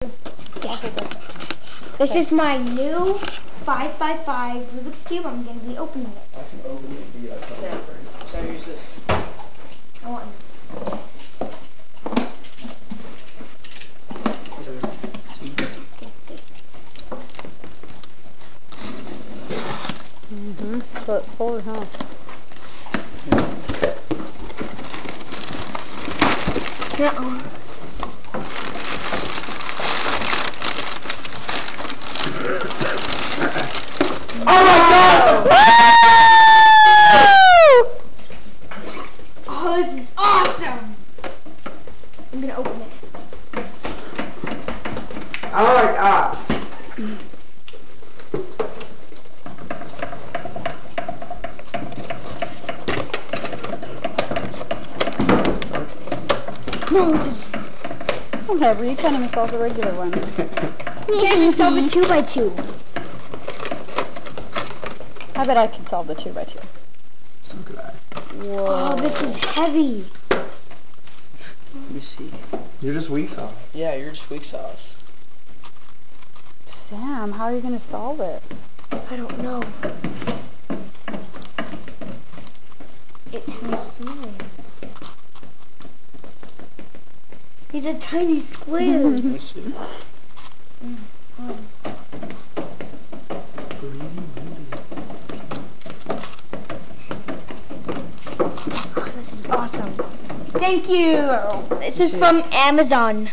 Yeah. This is my new 5x5 Rubik's Cube. I'm going to be opening it. I can open it via a Sam, use this. I want So it's forward, huh? No. Oh my god! Oh, this is awesome! I'm gonna open it. Oh my god! No, it's just... Whatever, you can't even solve the regular one. You can't even solve a 2x2. I bet I can solve the 2x2. So could I. Whoa. Oh, this is heavy. Let me see. You're just weak sauce. Yeah, you're just weak sauce. Sam, how are you going to solve it? I don't know. It turns squares. These are tiny squares. Let me see. Oh, this is awesome. Thank you. This is from Amazon.